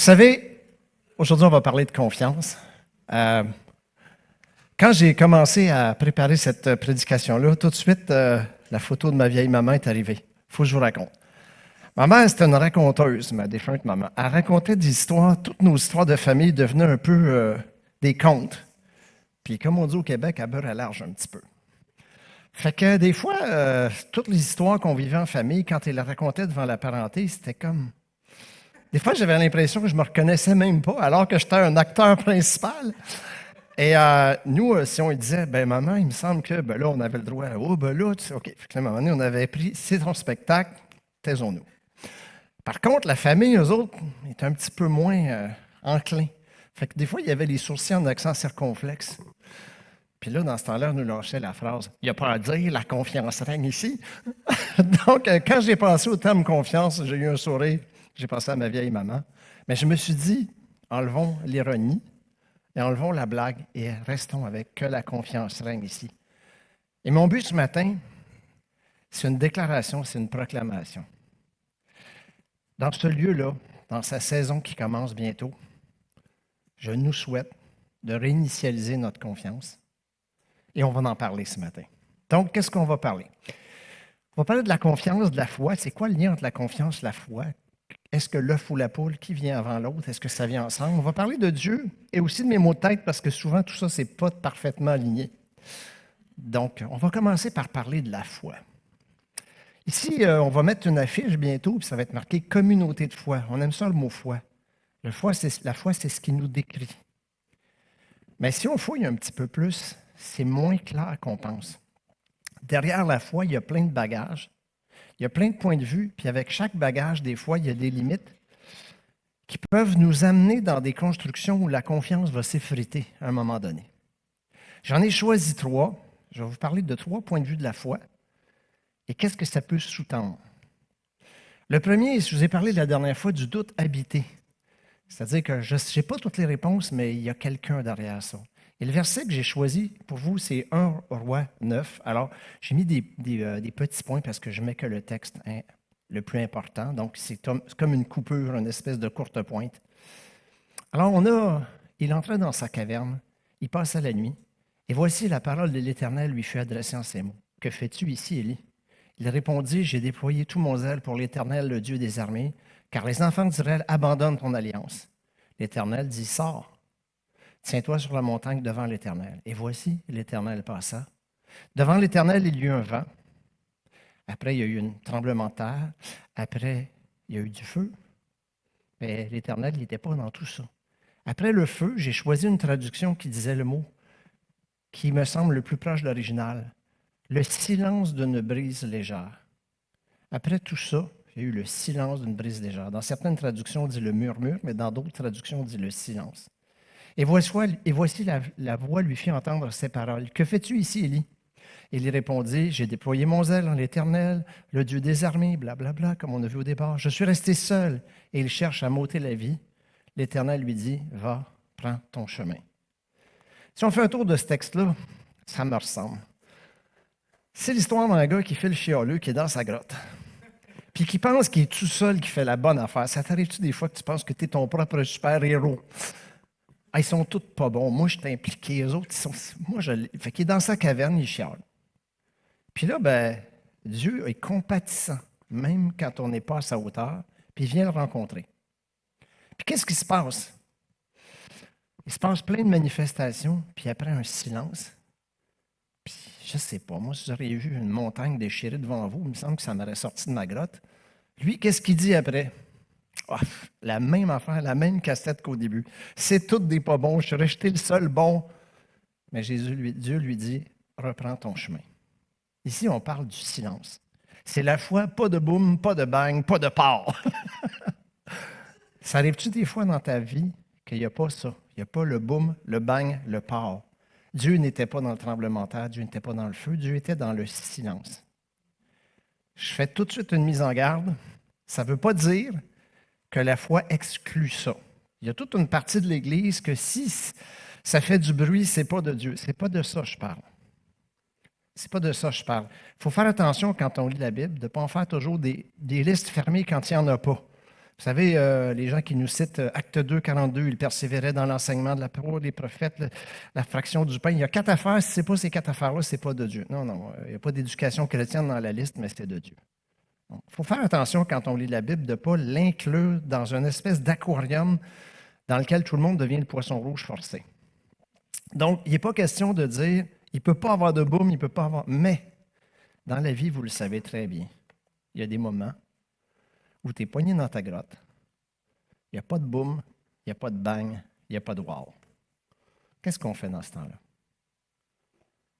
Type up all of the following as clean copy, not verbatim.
savez, aujourd'hui, on va parler de confiance. Quand j'ai commencé à préparer cette prédication-là, tout de suite, la photo de ma vieille maman est arrivée. Il faut que je vous raconte. Ma mère, c'était une raconteuse, ma défunte maman. Elle racontait des histoires, toutes nos histoires de famille devenaient un peu des contes. Puis, comme on dit au Québec, à beurre à large un petit peu. Fait que des fois, toutes les histoires qu'on vivait en famille, quand elle les racontait devant la parenté, c'était comme... Des fois, j'avais l'impression que je ne me reconnaissais même pas, alors que j'étais un acteur principal. Et nous, si on lui disait, ben maman, il me semble que ben là, on avait le droit. Oh, ben là, tu sais, OK. Fait que là, à un moment donné, on avait pris, c'est ton spectacle, taisons-nous. Par contre, la famille, eux autres, étaient un petit peu moins enclins. Fait que des fois, il y avait les sourcils en accent circonflexe. Puis là, dans ce temps-là, on nous lâchait la phrase, il n'y a pas à dire, la confiance règne ici. Donc, quand j'ai pensé au terme confiance, j'ai eu un sourire. J'ai pensé à ma vieille maman. Mais je me suis dit, enlevons l'ironie et enlevons la blague et restons avec que la confiance règne ici. Et mon but ce matin, c'est une déclaration, c'est une proclamation. Dans ce lieu-là, dans sa saison qui commence bientôt, je nous souhaite de réinitialiser notre confiance et on va en parler ce matin. Donc, qu'est-ce qu'on va parler? On va parler de la confiance, de la foi. C'est quoi le lien entre la confiance et la foi? Est-ce que l'œuf ou la poule, qui vient avant l'autre? Est-ce que ça vient ensemble? On va parler de Dieu et aussi de mes mots de tête parce que souvent, tout ça, ce n'est pas parfaitement aligné. Donc, on va commencer par parler de la foi. Ici, on va mettre une affiche bientôt, puis ça va être marqué « Communauté de foi ». On aime ça, le mot « foi ». La foi, c'est ce qui nous décrit. Mais si on fouille un petit peu plus, c'est moins clair qu'on pense. Derrière la foi, il y a plein de bagages. Il y a plein de points de vue, puis avec chaque bagage, des fois, il y a des limites qui peuvent nous amener dans des constructions où la confiance va s'effriter à un moment donné. J'en ai choisi 3. Je vais vous parler de 3 points de vue de la foi et qu'est-ce que ça peut sous-tendre. Le premier, je vous ai parlé la dernière fois du doute habité. C'est-à-dire que je n'ai pas toutes les réponses, mais il y a quelqu'un derrière ça. Et le verset que j'ai choisi pour vous, c'est 1 Roi 9. Alors, j'ai mis des petits points parce que je mets que le texte le plus important. Donc, c'est comme une coupure, une espèce de courte pointe. Alors, il entrait dans sa caverne, il passa la nuit, et voici la parole de l'Éternel lui fut adressée en ces mots. « Que fais-tu ici, Élie? » Il répondit, « J'ai déployé tout mon zèle pour l'Éternel, le Dieu des armées, car les enfants d'Israël abandonnent ton alliance. » L'Éternel dit, « Sors. Tiens-toi sur la montagne devant l'Éternel. » Et voici, l'Éternel passa. Devant l'Éternel, il y eut un vent. Après, il y a eu un tremblement de terre. Après, il y a eu du feu. Mais l'Éternel, il n'était pas dans tout ça. Après le feu, j'ai choisi une traduction qui disait le mot qui me semble le plus proche de l'original. Le silence d'une brise légère. Après tout ça, il y a eu le silence d'une brise légère. Dans certaines traductions, on dit le murmure, mais dans d'autres traductions, on dit le silence. Et voici la voix lui fit entendre ces paroles. « Que fais-tu ici, Élie? » Il y répondit, « J'ai déployé mon zèle en l'Éternel, le Dieu des armées, blablabla, comme on a vu au départ. Je suis resté seul et il cherche à m'ôter la vie. » L'Éternel lui dit, « Va, prends ton chemin. » Si on fait un tour de ce texte-là, ça me ressemble. C'est l'histoire d'un gars qui fait le chialeux, qui est dans sa grotte, puis qui pense qu'il est tout seul qui fait la bonne affaire. Ça t'arrive-tu des fois que tu penses que tu es ton propre super-héros? Ah, ils sont tous pas bons. Moi, je suis impliqué. Eux autres, Fait qu'il est dans sa caverne, il chiale. Puis là, ben, Dieu est compatissant, même quand on n'est pas à sa hauteur, puis il vient le rencontrer. Puis qu'est-ce qui se passe? Il se passe plein de manifestations, puis après un silence. Puis je ne sais pas, moi, si j'aurais vu une montagne déchirée devant vous, il me semble que ça m'aurait sorti de ma grotte. Lui, qu'est-ce qu'il dit après? Oh, la même affaire, la même cassette qu'au début. C'est tout des pas bons, je suis resté le seul bon. Mais Dieu lui dit, reprends ton chemin. Ici, on parle du silence. C'est la foi, pas de boum, pas de bang, pas de part. Ça arrive-tu des fois dans ta vie qu'il n'y a pas ça? Il n'y a pas le boum, le bang, le part. Dieu n'était pas dans le tremblement de terre, Dieu n'était pas dans le feu, Dieu était dans le silence. Je fais tout de suite une mise en garde. Ça ne veut pas dire que la foi exclut ça. Il y a toute une partie de l'Église que si ça fait du bruit, ce n'est pas de Dieu. Ce n'est pas de ça que je parle. C'est pas de ça que je parle. Il faut faire attention quand on lit la Bible, de ne pas en faire toujours des listes fermées quand il n'y en a pas. Vous savez, les gens qui nous citent Acte 2, 42, ils persévéraient dans l'enseignement de la parole des prophètes, la fraction du pain. Il y a 4 affaires. Si ce n'est pas ces 4 affaires-là, ce n'est pas de Dieu. Non, non, il n'y a pas d'éducation chrétienne dans la liste, mais c'est de Dieu. Il faut faire attention quand on lit la Bible de ne pas l'inclure dans une espèce d'aquarium dans lequel tout le monde devient le poisson rouge forcé. Donc, il n'est pas question de dire, il ne peut pas avoir de boum, il ne peut pas avoir... Mais, dans la vie, vous le savez très bien, il y a des moments où tu es poigné dans ta grotte, il n'y a pas de boum, il n'y a pas de bang, il n'y a pas de wow. Qu'est-ce qu'on fait dans ce temps-là?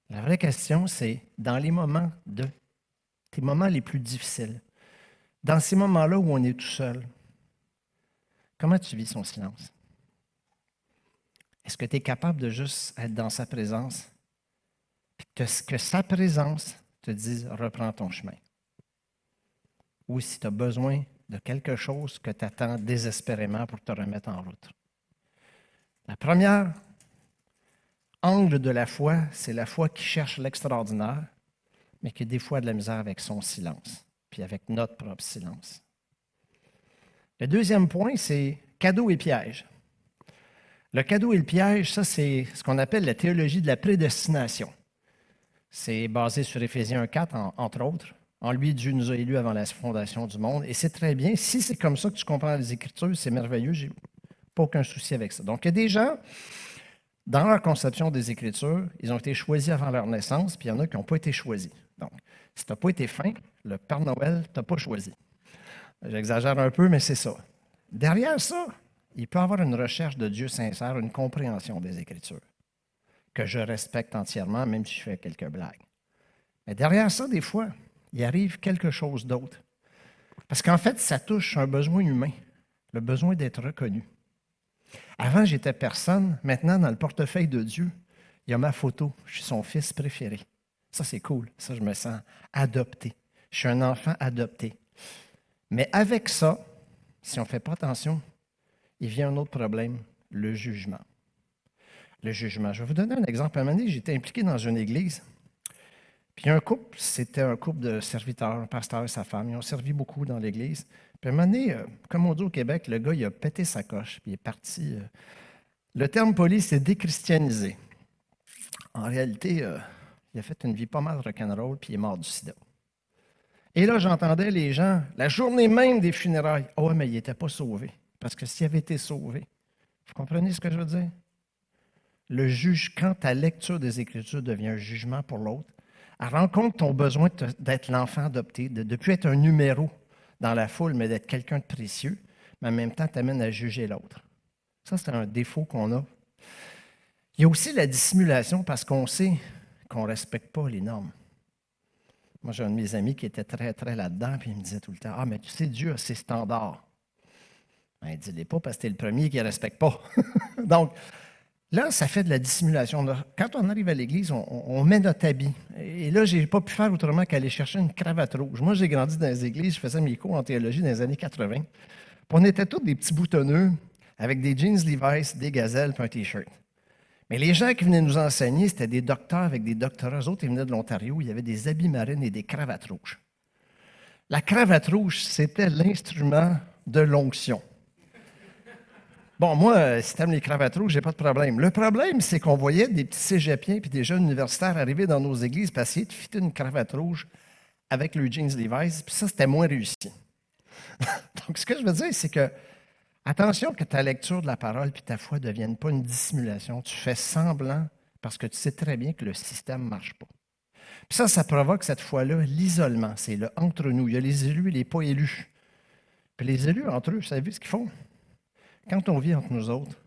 La vraie question, c'est dans les moments tes moments les plus difficiles, dans ces moments-là où on est tout seul, comment tu vis son silence? Est-ce que tu es capable de juste être dans sa présence et que sa présence te dise « reprends ton chemin » ? Ou si tu as besoin de quelque chose que tu attends désespérément pour te remettre en route. La première angle de la foi, c'est la foi qui cherche l'extraordinaire, mais qui a des fois de la misère avec son silence, puis avec notre propre silence. Le deuxième point, c'est cadeau et piège. Le cadeau et le piège, ça, c'est ce qu'on appelle la théologie de la prédestination. C'est basé sur Éphésiens 1,4, entre autres. En lui, Dieu nous a élus avant la fondation du monde. Et c'est très bien. Si c'est comme ça que tu comprends les Écritures, c'est merveilleux. Je n'ai pas aucun souci avec ça. Donc, il y a des gens, dans leur conception des Écritures, ils ont été choisis avant leur naissance, puis il y en a qui n'ont pas été choisis. Donc, si tu n'as pas été fin, le Père Noël ne t'a pas choisi. J'exagère un peu, mais c'est ça. Derrière ça, il peut y avoir une recherche de Dieu sincère, une compréhension des Écritures, que je respecte entièrement, même si je fais quelques blagues. Mais derrière ça, des fois, il arrive quelque chose d'autre. Parce qu'en fait, ça touche un besoin humain, le besoin d'être reconnu. Avant, j'étais personne. Maintenant, dans le portefeuille de Dieu, il y a ma photo. Je suis son fils préféré. Ça, c'est cool. Ça, je me sens adopté. Je suis un enfant adopté. Mais avec ça, si on ne fait pas attention, il vient un autre problème, le jugement. Le jugement. Je vais vous donner un exemple. À un moment donné, j'étais impliqué dans une église. Puis un couple, c'était un couple de serviteurs, un pasteur et sa femme. Ils ont servi beaucoup dans l'église. Puis à un moment donné, comme on dit au Québec, le gars, il a pété sa coche, puis il est parti. Le terme poli, c'est déchristianisé. En réalité, il a fait une vie pas mal rock'n'roll, puis il est mort du sida. Et là, j'entendais les gens, la journée même des funérailles, « Ah ouais, mais il n'était pas sauvé. » Parce que s'il avait été sauvé, vous comprenez ce que je veux dire? Le juge, quand ta lecture des Écritures devient un jugement pour l'autre, elle rend compte ton besoin d'être l'enfant adopté, de ne plus être un numéro dans la foule, mais d'être quelqu'un de précieux, mais en même temps, t'amène à juger l'autre. Ça, c'est un défaut qu'on a. Il y a aussi la dissimulation parce qu'on sait qu'on ne respecte pas les normes. Moi, j'ai un de mes amis qui était très, très là-dedans, puis il me disait tout le temps, « Ah, mais tu sais, Dieu a ses standards. » Ben, il ne dit pas parce que tu es le premier qui ne respecte pas. Donc, là, ça fait de la dissimulation. Quand on arrive à l'église, on met notre habit. Et là, je n'ai pas pu faire autrement qu'aller chercher une cravate rouge. Moi, j'ai grandi dans les églises, je faisais mes cours en théologie dans les années 80. Puis on était tous des petits boutonneux avec des jeans Levi's, des gazelles puis un T-shirt. Mais les gens qui venaient nous enseigner, c'était des docteurs avec des doctorats. Eux autres, ils venaient de l'Ontario. Il y avait des habits marines et des cravates rouges. La cravate rouge, c'était l'instrument de l'onction. Bon, moi, si tu aimes les cravates rouges, j'ai pas de problème. Le problème, c'est qu'on voyait des petits cégepiens puis des jeunes universitaires arriver dans nos églises pour essayer de fitter une cravate rouge avec le jeans Levi's, puis ça, c'était moins réussi. Donc, ce que je veux dire, c'est que attention que ta lecture de la parole puis ta foi ne deviennent pas une dissimulation. Tu fais semblant parce que tu sais très bien que le système ne marche pas. Puis ça provoque cette foi-là l'isolement. C'est le entre nous. Il y a les élus et les pas élus. Puis les élus, entre eux, vous savez ce qu'ils font? Quand on vit entre nous autres,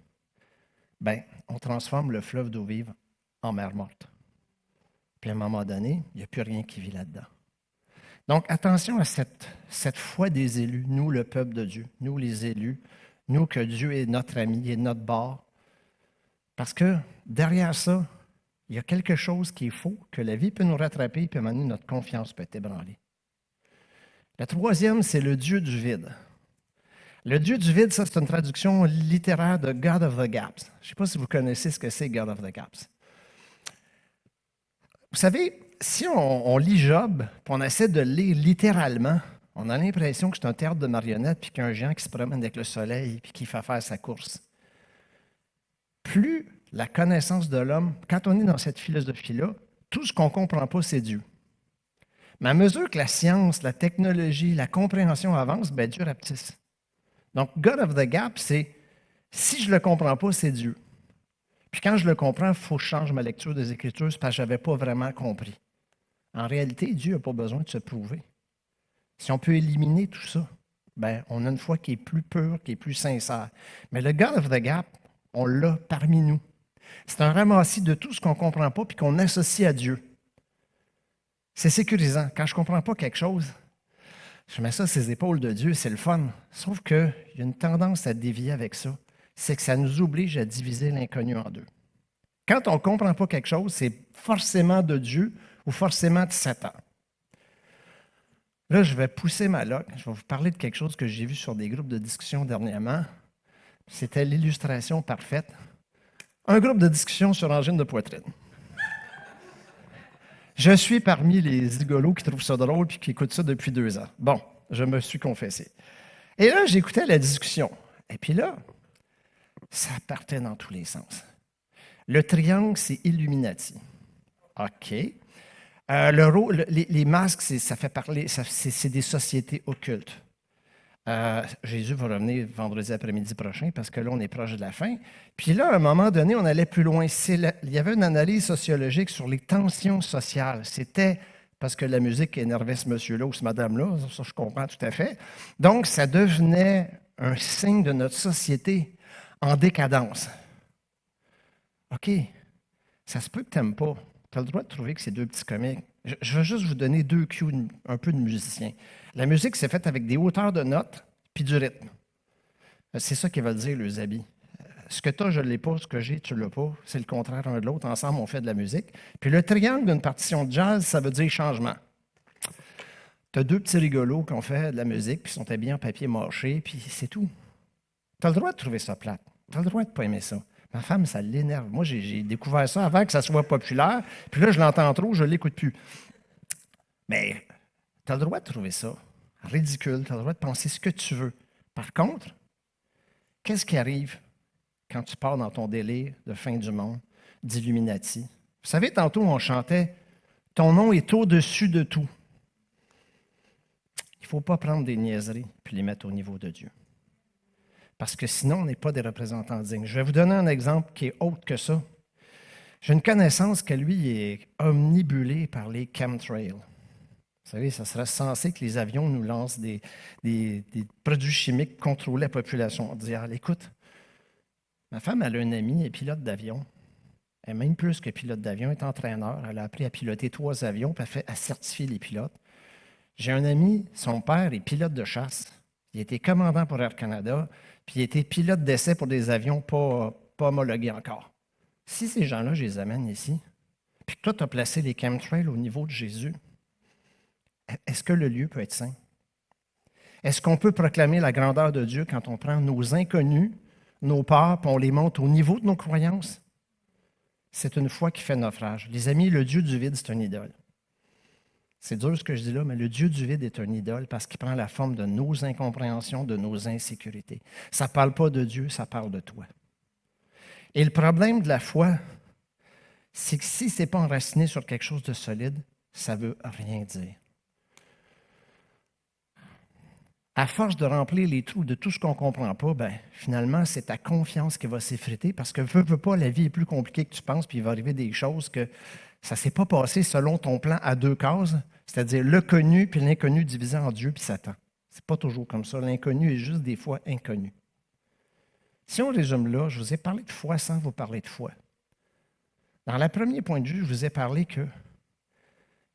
ben, on transforme le fleuve d'eau vive en mer morte. Puis à un moment donné, il n'y a plus rien qui vit là-dedans. Donc, attention à cette foi des élus, nous, le peuple de Dieu, nous, les élus, nous, que Dieu est notre ami, est notre bord. Parce que derrière ça, il y a quelque chose qui est faux, que la vie peut nous rattraper, puis à un moment donné, notre confiance peut être ébranlée. Le troisième, c'est le Dieu du vide. Le Dieu du vide, ça, c'est une traduction littéraire de God of the Gaps. Je ne sais pas si vous connaissez ce que c'est, God of the Gaps. Vous savez, si on lit Job, puis on essaie de le lire littéralement, On a l'impression que c'est un théâtre de marionnettes puis qu'il y a un géant qui se promène avec le soleil puis qui fait faire sa course. Plus la connaissance de l'homme, quand on est dans cette philosophie-là, tout ce qu'on ne comprend pas, c'est Dieu. Mais à mesure que la science, la technologie, la compréhension avance, ben Dieu rapetisse. Donc, God of the Gap, c'est si je ne le comprends pas, c'est Dieu. Puis quand je le comprends, il faut que je change ma lecture des Écritures, c'est parce que je n'avais pas vraiment compris. En réalité, Dieu n'a pas besoin de se prouver. Si on peut éliminer tout ça, ben, on a une foi qui est plus pure, qui est plus sincère. Mais le God of the Gap, on l'a parmi nous. C'est un ramassis de tout ce qu'on ne comprend pas puis qu'on associe à Dieu. C'est sécurisant. Quand je ne comprends pas quelque chose, je mets ça sur les épaules de Dieu, c'est le fun. Sauf qu'il y a une tendance à dévier avec ça. C'est que ça nous oblige à diviser l'inconnu en deux. Quand on ne comprend pas quelque chose, c'est forcément de Dieu ou forcément de Satan. Là, je vais pousser ma loque. Je vais vous parler de quelque chose que j'ai vu sur des groupes de discussion dernièrement. C'était l'illustration parfaite. Un groupe de discussion sur angine de poitrine. Je suis parmi les zigolos qui trouvent ça drôle et qui écoutent ça depuis 2 ans. Bon, je me suis confessé. Et là, j'écoutais la discussion. Et puis là, ça partait dans tous les sens. Le triangle, c'est Illuminati. OK. Les masques, ça fait parler, c'est des sociétés occultes. Jésus va revenir vendredi après-midi prochain parce que là, on est proche de la fin. Puis là, à un moment donné, on allait plus loin. Il y avait une analyse sociologique sur les tensions sociales. C'était parce que la musique énervait ce monsieur-là ou ce madame-là, ça je comprends tout à fait. Donc, ça devenait un signe de notre société en décadence. OK, ça se peut que tu n'aimes pas. Tu as le droit de trouver que c'est 2 petits comiques. Je vais juste vous donner 2 cues un peu de musiciens. La musique, c'est faite avec des hauteurs de notes puis du rythme. C'est ça qu'ils veulent dire, les habits. Ce que tu as, je ne l'ai pas. Ce que j'ai, tu ne l'as pas. C'est le contraire un de l'autre. Ensemble, on fait de la musique. Puis le triangle d'une partition de jazz, ça veut dire changement. Tu as 2 petits rigolos qui ont fait de la musique puis sont habillés en papier mâché, puis c'est tout. Tu as le droit de trouver ça plate. Tu as le droit de ne pas aimer ça. Ma femme, ça l'énerve. Moi, j'ai découvert ça avant que ça soit populaire. Puis là, je l'entends trop, je ne l'écoute plus. Mais tu as le droit de trouver ça ridicule. Tu as le droit de penser ce que tu veux. Par contre, qu'est-ce qui arrive quand tu pars dans ton délire de fin du monde, d'Illuminati? Vous savez, tantôt, on chantait « Ton nom est au-dessus de tout ». Il ne faut pas prendre des niaiseries puis les mettre au niveau de Dieu. Parce que sinon, on n'est pas des représentants dignes. Je vais vous donner un exemple qui est autre que ça. J'ai une connaissance que lui est omnibulé par les chemtrails. Vous savez, ça serait censé que les avions nous lancent des produits chimiques pour contrôler la population. On dit, écoute, ma femme, elle a un ami, elle est pilote d'avion. Elle est même plus que pilote d'avion, elle est entraîneur. Elle a appris à piloter 3 avions, puis elle certifier les pilotes. J'ai un ami, son père est pilote de chasse. Il était commandant pour Air Canada, puis il était pilote d'essai pour des avions pas homologués encore. Si ces gens-là, je les amène ici, puis que toi, tu as placé les chemtrails au niveau de Jésus, est-ce que le lieu peut être saint? Est-ce qu'on peut proclamer la grandeur de Dieu quand on prend nos inconnus, nos peurs, puis on les monte au niveau de nos croyances? C'est une foi qui fait naufrage. Les amis, le Dieu du vide, c'est une idole. C'est dur ce que je dis là, mais le Dieu du vide est une idole parce qu'il prend la forme de nos incompréhensions, de nos insécurités. Ça ne parle pas de Dieu, ça parle de toi. Et le problème de la foi, c'est que si ce n'est pas enraciné sur quelque chose de solide, ça ne veut rien dire. À force de remplir les trous de tout ce qu'on ne comprend pas, finalement, c'est ta confiance qui va s'effriter parce que veux pas, la vie est plus compliquée que tu penses, puis il va arriver des choses que ça ne s'est pas passé selon ton plan à 2 cases, c'est-à-dire le connu puis l'inconnu divisé en Dieu puis Satan. Ce n'est pas toujours comme ça. L'inconnu est juste des fois inconnu. Si on résume là, je vous ai parlé de foi sans vous parler de foi. Dans le premier point de vue, je vous ai parlé que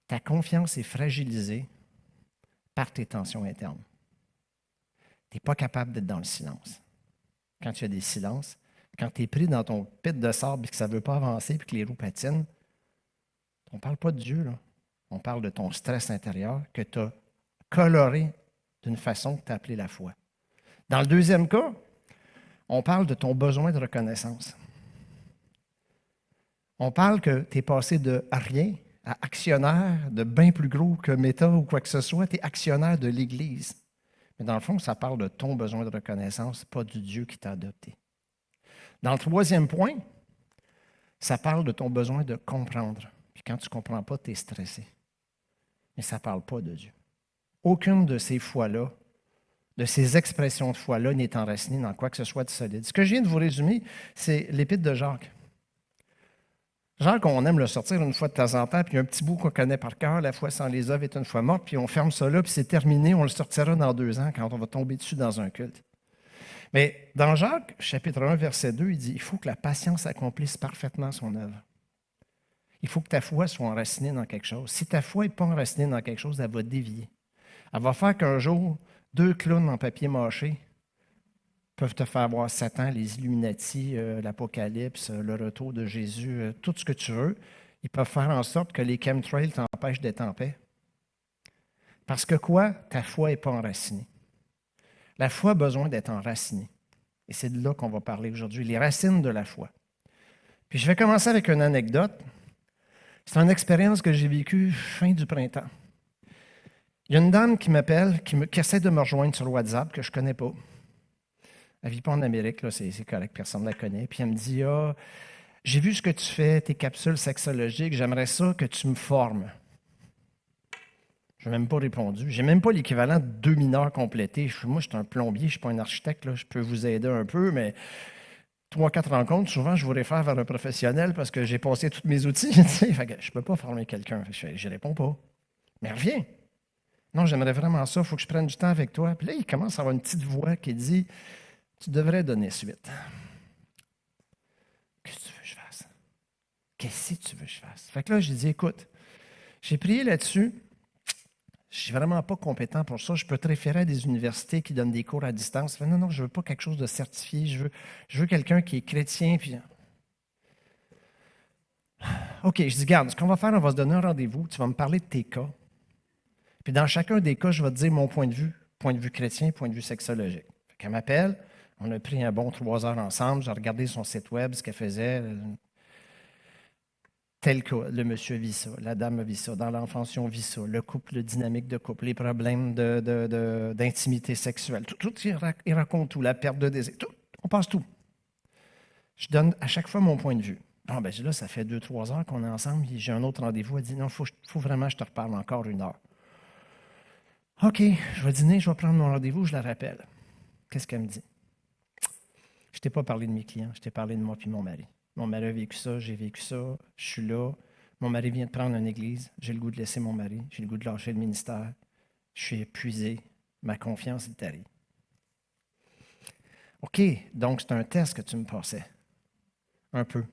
ta confiance est fragilisée par tes tensions internes. Tu n'es pas capable d'être dans le silence. Quand tu as des silences, quand tu es pris dans ton pit de sable et que ça ne veut pas avancer et que les roues patinent, on ne parle pas de Dieu, là. On parle de ton stress intérieur que tu as coloré d'une façon que tu as appelée la foi. Dans le deuxième cas, on parle de ton besoin de reconnaissance. On parle que tu es passé de rien actionnaire de bien plus gros que Meta ou quoi que ce soit, tu es actionnaire de l'Église. Mais dans le fond, ça parle de ton besoin de reconnaissance, pas du Dieu qui t'a adopté. Dans le troisième point, ça parle de ton besoin de comprendre. Puis quand tu ne comprends pas, tu es stressé. Mais ça ne parle pas de Dieu. Aucune de ces foi-là, de ces expressions de foi-là, n'est enracinée dans quoi que ce soit de solide. Ce que je viens de vous résumer, c'est l'épître de Jacques. Jacques, on aime le sortir une fois de temps en temps, puis il y a un petit bout qu'on connaît par cœur, la foi sans les œuvres est une foi morte, puis on ferme ça là, puis c'est terminé, on le sortira dans 2 ans quand on va tomber dessus dans un culte. Mais dans Jacques, chapitre 1, verset 2, il dit, il faut que la patience accomplisse parfaitement son œuvre. Il faut que ta foi soit enracinée dans quelque chose. Si ta foi n'est pas enracinée dans quelque chose, elle va dévier. Elle va faire qu'un jour, 2 clowns en papier mâché peuvent te faire voir Satan, les Illuminati, l'Apocalypse, le retour de Jésus, tout ce que tu veux. Ils peuvent faire en sorte que les chemtrails t'empêchent d'être en paix. Parce que quoi? Ta foi n'est pas enracinée. La foi a besoin d'être enracinée. Et c'est de là qu'on va parler aujourd'hui, les racines de la foi. Puis je vais commencer avec une anecdote. C'est une expérience que j'ai vécue fin du printemps. Il y a une dame qui m'appelle, qui essaie de me rejoindre sur WhatsApp, que je ne connais pas. Elle ne vit pas en Amérique, là, c'est correct, personne ne la connaît. Puis elle me dit, j'ai vu ce que tu fais, tes capsules sexologiques, j'aimerais ça que tu me formes. Je n'ai même pas répondu. Je n'ai même pas l'équivalent de 2 mineurs complétés. Moi, je suis un plombier, je ne suis pas un architecte, là, je peux vous aider un peu, mais 3-4 rencontres, souvent, je vous réfère vers un professionnel parce que j'ai passé tous mes outils. Fait que je ne peux pas former quelqu'un. Je ne réponds pas. Mais reviens. Non, j'aimerais vraiment ça, il faut que je prenne du temps avec toi. Puis là, il commence à avoir une petite voix qui dit, tu devrais donner suite. Qu'est-ce que tu veux que je fasse? Qu'est-ce que tu veux que je fasse? Fait que là, j'ai dit, écoute, j'ai prié là-dessus. Je ne suis vraiment pas compétent pour ça. Je peux te référer à des universités qui donnent des cours à distance. Fait, non, je ne veux pas quelque chose de certifié. Je veux quelqu'un qui est chrétien. Puis... OK, je dis, garde, ce qu'on va faire, on va se donner un rendez-vous. Tu vas me parler de tes cas. Puis dans chacun des cas, je vais te dire mon point de vue chrétien, point de vue sexologique. Fait qu'elle m'appelle, on a pris un bon 3 heures ensemble, j'ai regardé son site web, ce qu'elle faisait. Tel cas, le monsieur vit ça, la dame vit ça, dans l'enfance, on vit ça, le couple, le dynamique de couple, les problèmes d'intimité sexuelle. Tout, il raconte tout, la perte de désir, tout, on passe tout. Je donne à chaque fois mon point de vue. Bon, ben là, ça fait 2-3 heures qu'on est ensemble, j'ai un autre rendez-vous. Elle dit, non, il faut vraiment que je te reparle encore 1 heure. OK, je vais dîner, je vais prendre mon rendez-vous, je la rappelle. Qu'est-ce qu'elle me dit? Je ne t'ai pas parlé de mes clients, je t'ai parlé de moi puis mon mari. Mon mari a vécu ça, j'ai vécu ça, je suis là. Mon mari vient de prendre une église, j'ai le goût de laisser mon mari, j'ai le goût de lâcher le ministère. Je suis épuisé, ma confiance est tarie. OK, donc c'est un test que tu me passais. Un peu.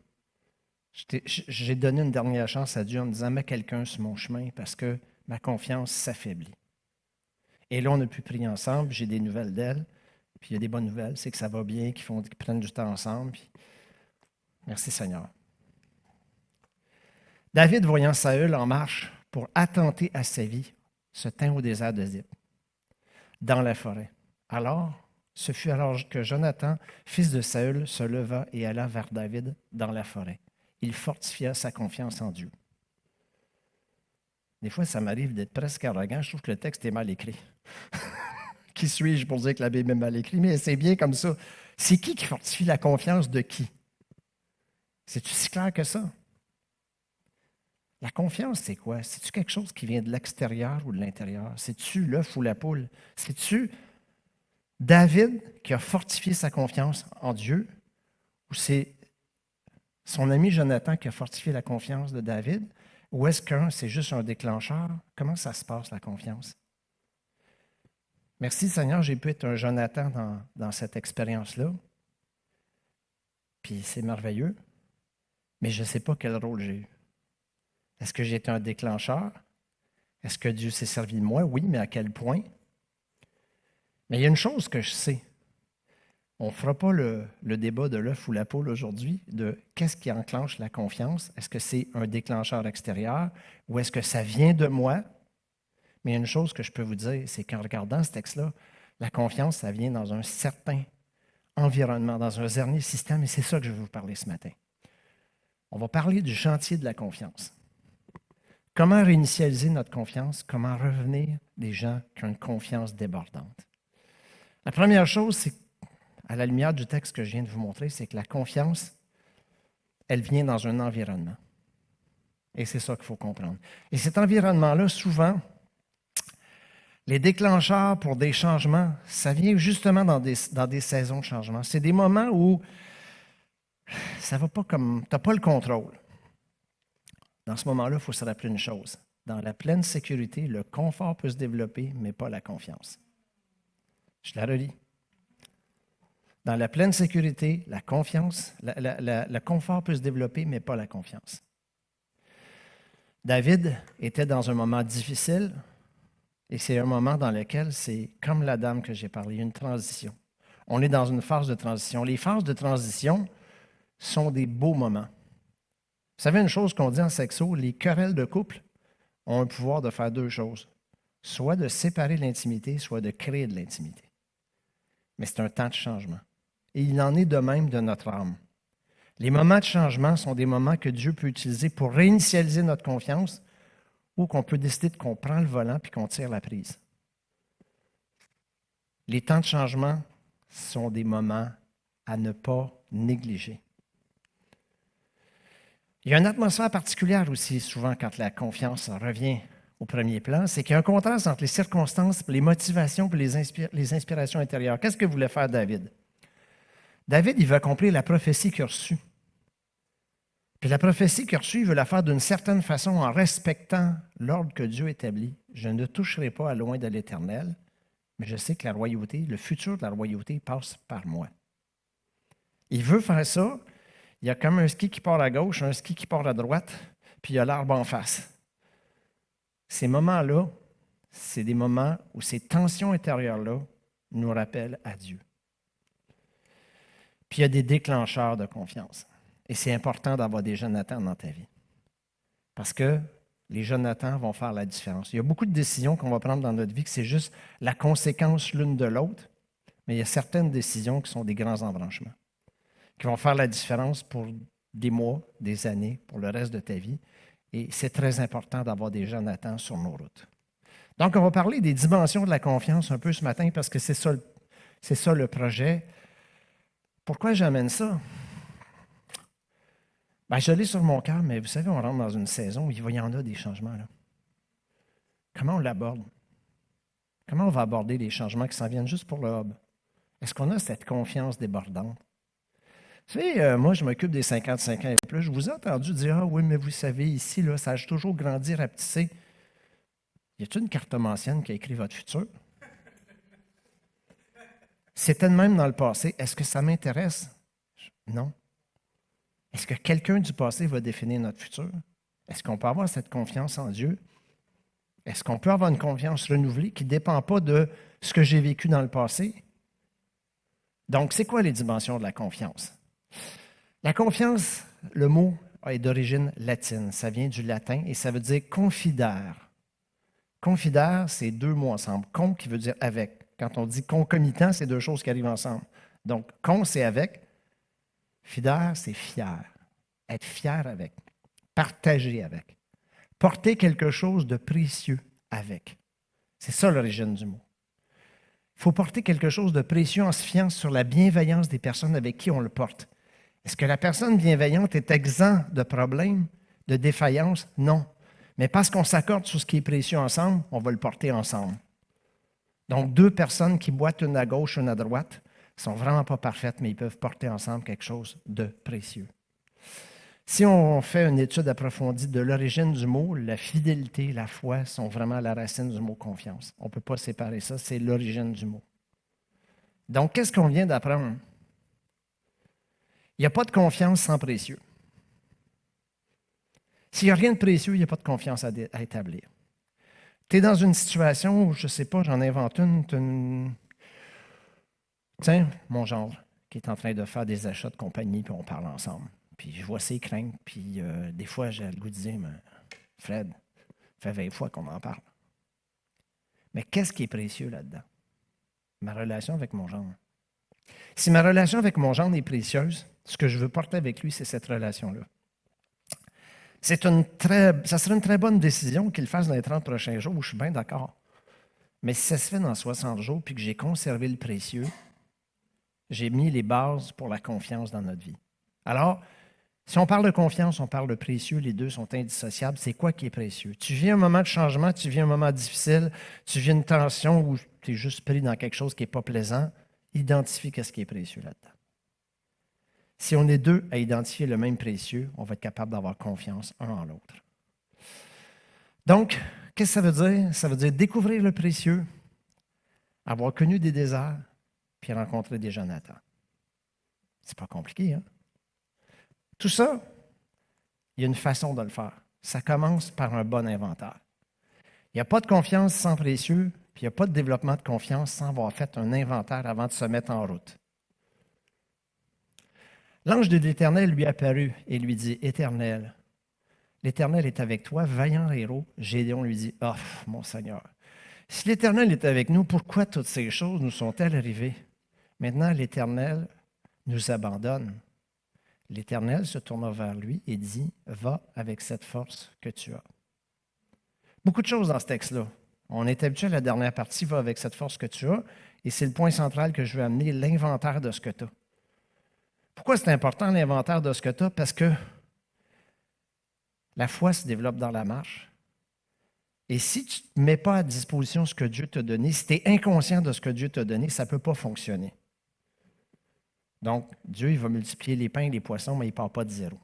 J'ai donné une dernière chance à Dieu en me disant, mets quelqu'un sur mon chemin parce que ma confiance s'affaiblit. Et là, on a pu prier ensemble, j'ai des nouvelles d'elle, puis il y a des bonnes nouvelles, c'est que ça va bien, qu'ils prennent du temps ensemble. Puis... Merci Seigneur. David, voyant Saül en marche pour attenter à sa vie, se tint au désert de Ziph, dans la forêt. Ce fut alors que Jonathan, fils de Saül, se leva et alla vers David dans la forêt. Il fortifia sa confiance en Dieu. Des fois, ça m'arrive d'être presque arrogant. Je trouve que le texte est mal écrit. Qui suis-je pour dire que la Bible est mal écrite? Mais c'est bien comme ça. C'est qui fortifie la confiance de qui? C'est-tu si clair que ça? La confiance, c'est quoi? C'est-tu quelque chose qui vient de l'extérieur ou de l'intérieur? C'est-tu l'œuf ou la poule? C'est-tu David qui a fortifié sa confiance en Dieu ou c'est son ami Jonathan qui a fortifié la confiance de David? Ou est-ce que c'est juste un déclencheur? Comment ça se passe, la confiance? Merci Seigneur, j'ai pu être un Jonathan dans cette expérience-là. Puis c'est merveilleux, mais je ne sais pas quel rôle j'ai eu. Est-ce que j'ai été un déclencheur? Est-ce que Dieu s'est servi de moi? Oui, mais à quel point? Mais il y a une chose que je sais. On ne fera pas le débat de l'œuf ou la poule aujourd'hui, de qu'est-ce qui enclenche la confiance. Est-ce que c'est un déclencheur extérieur ou est-ce que ça vient de moi? Mais il y a une chose que je peux vous dire, c'est qu'en regardant ce texte-là, la confiance, ça vient dans un certain environnement, dans un dernier système, et c'est ça que je veux vous parler ce matin. On va parler du chantier de la confiance. Comment réinitialiser notre confiance? Comment revenir des gens qui ont une confiance débordante? La première chose, c'est, à la lumière du texte que je viens de vous montrer, c'est que la confiance, elle vient dans un environnement. Et c'est ça qu'il faut comprendre. Et cet environnement-là, souvent, les déclencheurs pour des changements, ça vient justement dans des saisons de changement. C'est des moments où ça va pas comme... Tu n'as pas le contrôle. Dans ce moment-là, il faut se rappeler une chose. Dans la pleine sécurité, le confort peut se développer, mais pas la confiance. Je la relis. Dans la pleine sécurité, la confiance, le confort peut se développer, mais pas la confiance. David était dans un moment difficile, et c'est un moment dans lequel c'est comme la dame que j'ai parlé, une transition. On est dans une phase de transition. Les phases de transition sont des beaux moments. Vous savez une chose qu'on dit en sexo, les querelles de couple ont un pouvoir de faire deux choses, soit de séparer l'intimité, soit de créer de l'intimité. Mais c'est un temps de changement. Et il en est de même de notre âme. Les moments de changement sont des moments que Dieu peut utiliser pour réinitialiser notre confiance ou qu'on peut décider qu'on prend le volant puis qu'on tire la prise. Les temps de changement sont des moments à ne pas négliger. Il y a une atmosphère particulière aussi, souvent, quand la confiance revient au premier plan, c'est qu'il y a un contraste entre les circonstances, les motivations et les inspirations intérieures. Qu'est-ce que voulait faire David? David, il veut accomplir la prophétie qu'il a reçue. Puis la prophétie qu'il a reçue, il veut la faire d'une certaine façon en respectant l'ordre que Dieu établit. Je ne toucherai pas à loin de l'Éternel, mais je sais que la royauté, le futur de la royauté passe par moi. Il veut faire ça. Il y a comme un ski qui part à gauche, un ski qui part à droite, puis il y a l'arbre en face. Ces moments-là, c'est des moments où ces tensions intérieures-là nous rappellent à Dieu. Puis il y a des déclencheurs de confiance. Et c'est important d'avoir des Jonathan dans ta vie. Parce que les Jonathan vont faire la différence. Il y a beaucoup de décisions qu'on va prendre dans notre vie que c'est juste la conséquence l'une de l'autre, mais il y a certaines décisions qui sont des grands embranchements, qui vont faire la différence pour des mois, des années, pour le reste de ta vie. Et c'est très important d'avoir des Jonathan sur nos routes. Donc, on va parler des dimensions de la confiance un peu ce matin parce que c'est ça le projet. Pourquoi j'amène ça? Bien, je l'ai sur mon cœur, mais vous savez, on rentre dans une saison où il y en a des changements. Là. Comment on l'aborde? Comment on va aborder les changements qui s'en viennent juste pour le hub? Est-ce qu'on a cette confiance débordante? Vous savez, moi, je m'occupe des 55 ans et plus. Je vous ai entendu dire, ah oui, mais vous savez, ici, là, ça a toujours grandi, rapetisser. Y a-t-il une cartomancienne qui a écrit votre futur? C'était de même dans le passé. Est-ce que ça m'intéresse? Non. Est-ce que quelqu'un du passé va définir notre futur? Est-ce qu'on peut avoir cette confiance en Dieu? Est-ce qu'on peut avoir une confiance renouvelée qui ne dépend pas de ce que j'ai vécu dans le passé? Donc, c'est quoi les dimensions de la confiance? La confiance, le mot est d'origine latine. Ça vient du latin et ça veut dire confidère. Confidère, c'est deux mots ensemble. Con qui veut dire avec. Quand on dit concomitant, c'est deux choses qui arrivent ensemble. Donc, con, c'est avec. Fidère, c'est fier. Être fier avec. Partager avec. Porter quelque chose de précieux avec. C'est ça l'origine du mot. Il faut porter quelque chose de précieux en se fiant sur la bienveillance des personnes avec qui on le porte. Est-ce que la personne bienveillante est exempte de problèmes, de défaillances? Non. Mais parce qu'on s'accorde sur ce qui est précieux ensemble, on va le porter ensemble. Donc, deux personnes qui boitent une à gauche, une à droite, ne sont vraiment pas parfaites, mais ils peuvent porter ensemble quelque chose de précieux. Si on fait une étude approfondie de l'origine du mot, la fidélité, la foi sont vraiment la racine du mot confiance. On ne peut pas séparer ça, c'est l'origine du mot. Donc, qu'est-ce qu'on vient d'apprendre? Il n'y a pas de confiance sans précieux. S'il n'y a rien de précieux, il n'y a pas de confiance à établir. Tu es dans une situation où, je ne sais pas, j'en invente une. Tiens, mon genre, qui est en train de faire des achats de compagnie, puis on parle ensemble. Puis je vois ses craintes, puis des fois, j'ai le goût de dire, mais Fred, ça fait 20 fois qu'on en parle. Mais qu'est-ce qui est précieux là-dedans? Ma relation avec mon gendre. Si ma relation avec mon gendre est précieuse, ce que je veux porter avec lui, c'est cette relation-là. Ça serait une très bonne décision qu'il le fasse dans les 30 prochains jours, je suis bien d'accord. Mais si ça se fait dans 60 jours, puis que j'ai conservé le précieux, j'ai mis les bases pour la confiance dans notre vie. Alors, si on parle de confiance, on parle de précieux, les deux sont indissociables. C'est quoi qui est précieux? Tu vis un moment de changement, tu vis un moment difficile, tu vis une tension où tu es juste pris dans quelque chose qui n'est pas plaisant, identifie ce qui est précieux là-dedans. Si on est deux à identifier le même précieux, on va être capable d'avoir confiance un en l'autre. Donc, qu'est-ce que ça veut dire? Ça veut dire découvrir le précieux, avoir connu des déserts, puis rencontrer des Jonathan. C'est pas compliqué, hein? Tout ça, il y a une façon de le faire. Ça commence par un bon inventaire. Il n'y a pas de confiance sans précieux, puis il n'y a pas de développement de confiance sans avoir fait un inventaire avant de se mettre en route. L'ange de l'Éternel lui apparut et lui dit, « Éternel, l'Éternel est avec toi, vaillant héros. » Gédéon lui dit, « Oh, mon Seigneur, si l'Éternel est avec nous, pourquoi toutes ces choses nous sont-elles arrivées? Maintenant, l'Éternel nous abandonne. » L'Éternel se tourna vers lui et dit, « Va avec cette force que tu as. » Beaucoup de choses dans ce texte-là. On est habitué à la dernière partie, « Va avec cette force que tu as », et c'est le point central que je veux amener, l'inventaire de ce que tu as. Pourquoi c'est important l'inventaire de ce que tu as? Parce que la foi se développe dans la marche. Et si tu ne mets pas à disposition ce que Dieu t'a donné, si tu es inconscient de ce que Dieu t'a donné, ça ne peut pas fonctionner. Donc, Dieu, il va multiplier les pains et les poissons, mais il ne part pas de zéro.